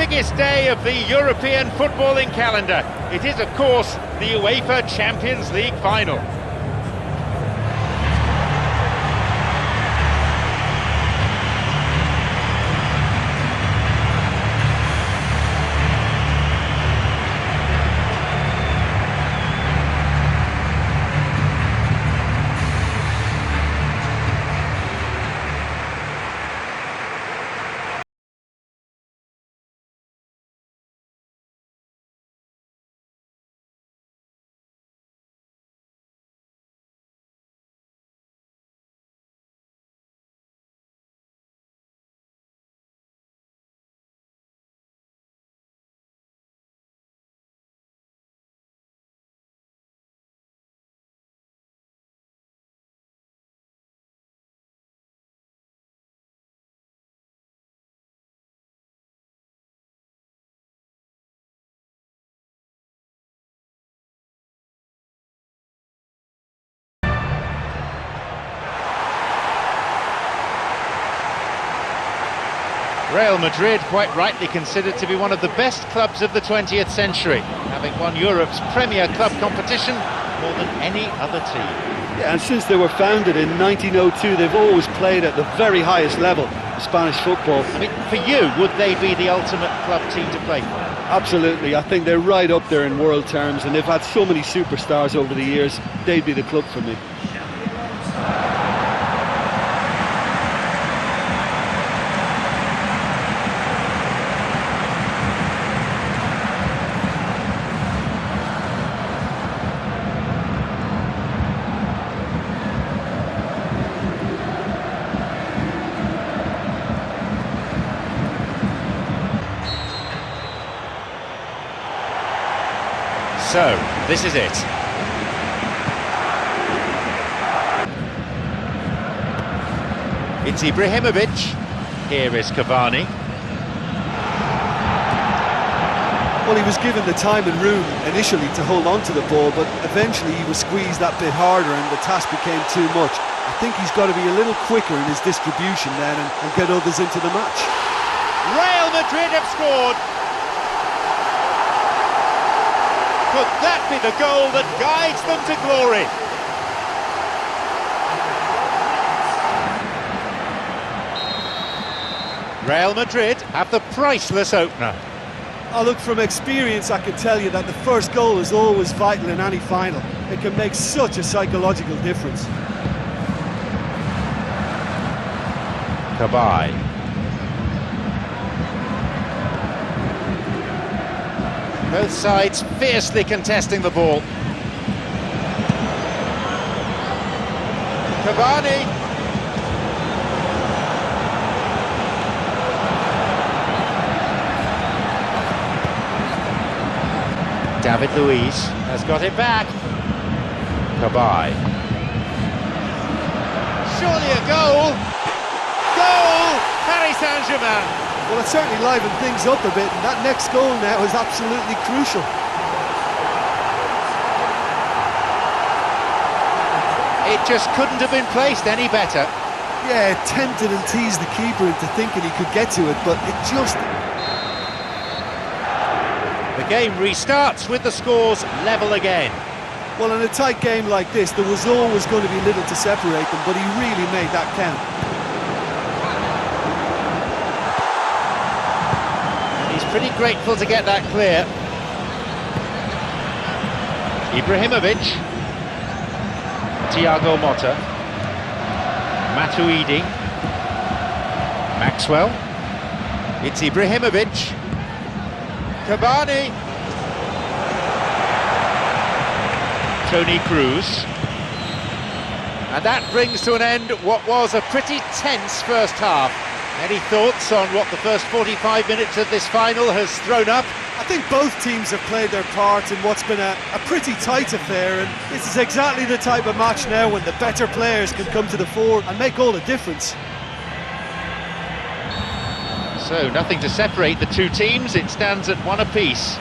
biggest day of the European footballing calendar. It is, of course, the UEFA Champions League final. Real Madrid, quite rightly considered to be one of the best clubs of the 20th century, having won Europe's premier club competition more than any other team. Yeah, and since they were founded in 1902, they've always played at the very highest level of Spanish football. I mean, for you, would they be the ultimate club team to play for? Absolutely, I think they're right up there in world terms, and they've had so many superstars over the years. They'd be the club for me. So, this is it. It's Ibrahimovic. Here is Cavani. Well, he was given the time and room initially to hold on to the ball, but eventually he was squeezed that bit harder and the task became too much. I think he's got to be a little quicker in his distribution then and get others into the match. Real Madrid have scored. Could that be the goal that guides them to glory? Real Madrid have the priceless opener. Oh, look, from experience I can tell you that the first goal is always vital in any final. It can make such a psychological difference. Kabay. Both sides fiercely contesting the ball. Cavani. David Luiz has got it back. Kabay. Surely a goal. Goal! Paris Saint-Germain. Well, it certainly livened things up a bit, and that next goal now is absolutely crucial. It just couldn't have been placed any better. Yeah, it tempted and teased the keeper into thinking he could get to it, but it just... The game restarts with the scores level again. Well, in a tight game like this, there was always going to be little to separate them, but he really made that count. Pretty grateful to get that clear. Ibrahimovic. Thiago Motta. Matuidi. Maxwell. It's Ibrahimovic. Cavani. Toni Kroos. And that brings to an end what was a pretty tense first half. Any thoughts on what the first 45 minutes of this final has thrown up? I think both teams have played their part in what's been a pretty tight affair, and this is exactly the type of match now when the better players can come to the fore and make all the difference. So, nothing to separate the two teams, it stands at one apiece.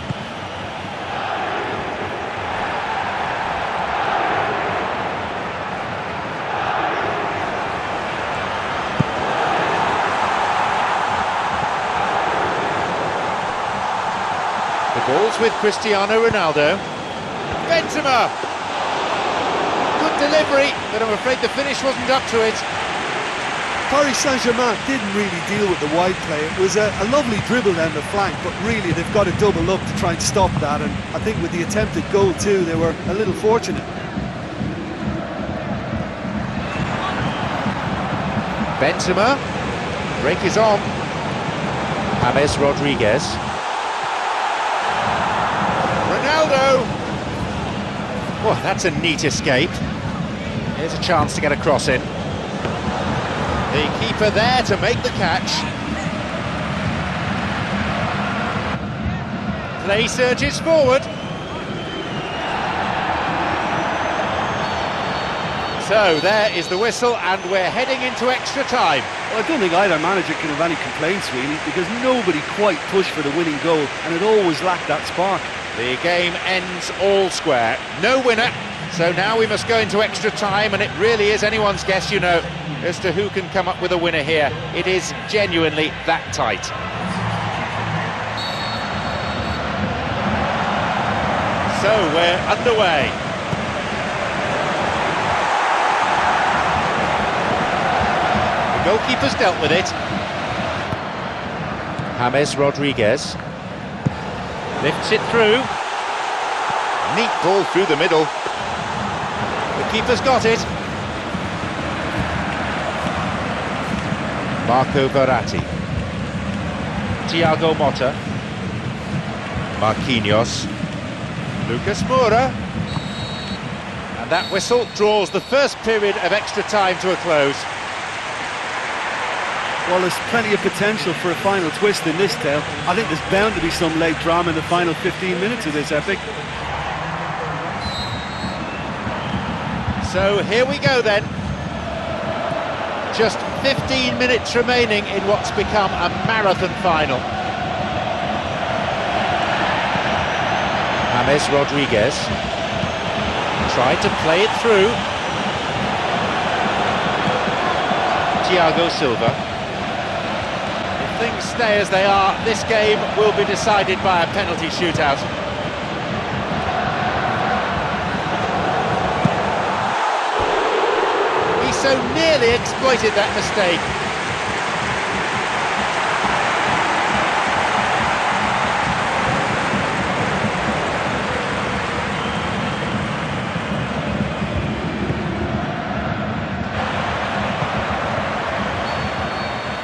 The ball's with Cristiano Ronaldo. Benzema! Good delivery, but I'm afraid the finish wasn't up to it. Paris Saint-Germain didn't really deal with the wide play. It was a lovely dribble down the flank, but really they've got to double up to try and stop that, and I think with the attempted goal too, they were a little fortunate. Benzema, break is on. James Rodriguez. Ronaldo! Oh, that's a neat escape. Here's a chance to get a cross in. The keeper there to make the catch. Play surges forward. So there is the whistle, and we're heading into extra time. Well, I don't think either manager can have any complaints really, because nobody quite pushed for the winning goal, and it always lacked that spark. The game ends all square. No winner. So now we must go into extra time, and it really is anyone's guess, you know, as to who can come up with a winner here. It is genuinely that tight. So we're underway. The goalkeeper's dealt with it. James Rodriguez lifts it through. Neat ball through the middle. The keeper's got it. Marco Verratti. Thiago Motta. Marquinhos. Lucas Moura. And that whistle draws the first period of extra time to a close. Well, there's plenty of potential for a final twist in this tale. I think there's bound to be some late drama in the final 15 minutes of this epic. So here we go then. Just 15 minutes remaining in what's become a marathon final. James Rodriguez tried to play it through. Thiago Silva. If things stay as they are, this game will be decided by a penalty shootout. So nearly exploited that mistake.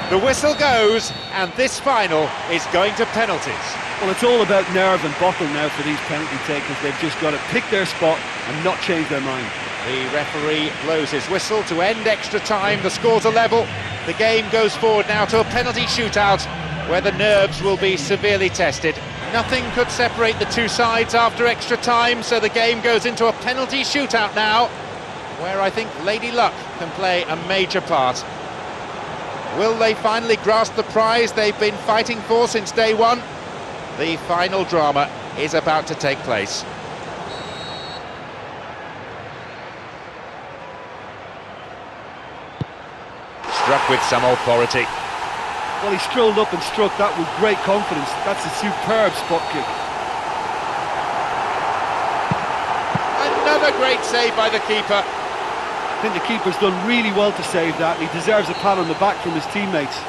The whistle goes, and this final is going to penalties. Well, it's all about nerve and bottle now for these penalty takers. They've just got to pick their spot and not change their mind. The referee blows his whistle to end extra time. The scores are level. The game goes forward now to a penalty shootout where the nerves will be severely tested. Nothing could separate the two sides after extra time, so the game goes into a penalty shootout now, where I think Lady Luck can play a major part. Will they finally grasp the prize they've been fighting for since day one? The final drama is about to take place. Struck with some authority. Well, he strolled up and struck that with great confidence. That's a superb spot kick. Another great save by the keeper. I think the keeper's done really well to save that, and he deserves a pat on the back from his teammates.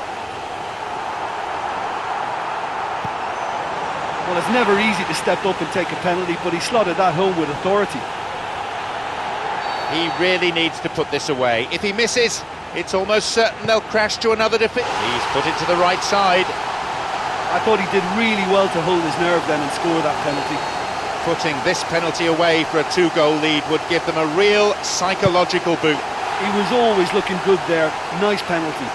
Well, it's never easy to step up and take a penalty, but he slotted that home with authority. He really needs to put this away. If he misses, it's almost certain they'll crash to another defeat. He's put it to the right side. I thought he did really well to hold his nerve then and score that penalty. Putting this penalty away for a 2-goal lead would give them a real psychological boot. He was always looking good there. Nice penalty.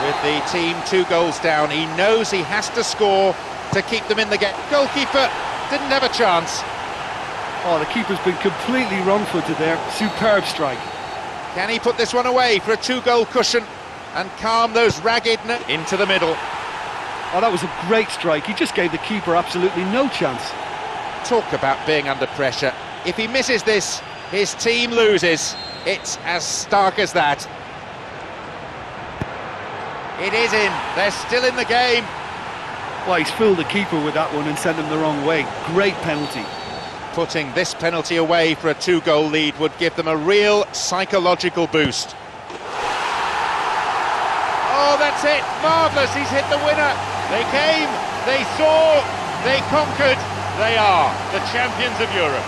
With the team 2 goals down, he knows he has to score to keep them in the game. Goalkeeper didn't have a chance. Oh, the keeper's been completely wrong-footed there. Superb strike. Can he put this one away for a 2-goal cushion and calm those ragged into the middle? Oh, that was a great strike. He just gave the keeper absolutely no chance. Talk about being under pressure. If he misses this, his team loses. It's as stark as that. It is in. They're still in the game. Well, he's fooled the keeper with that one and sent him the wrong way. Great penalty. Putting this penalty away for a 2-goal lead would give them a real psychological boost. Oh, that's it! Marvellous, he's hit the winner! They came, they saw, they conquered, they are the champions of Europe.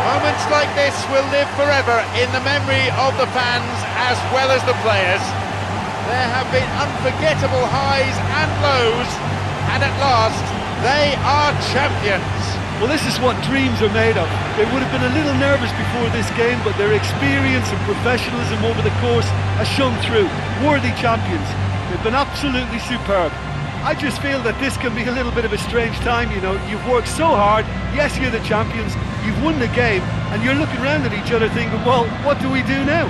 Moments like this will live forever in the memory of the fans as well as the players. There have been unforgettable highs and lows, and at last, they are champions. Well, this is what dreams are made of. They would have been a little nervous before this game, but their experience and professionalism over the course has shone through. Worthy champions. They've been absolutely superb. I just feel that this can be a little bit of a strange time, you know. You've worked so hard, yes, you're the champions, you've won the game, and you're looking around at each other thinking, well, what do we do now?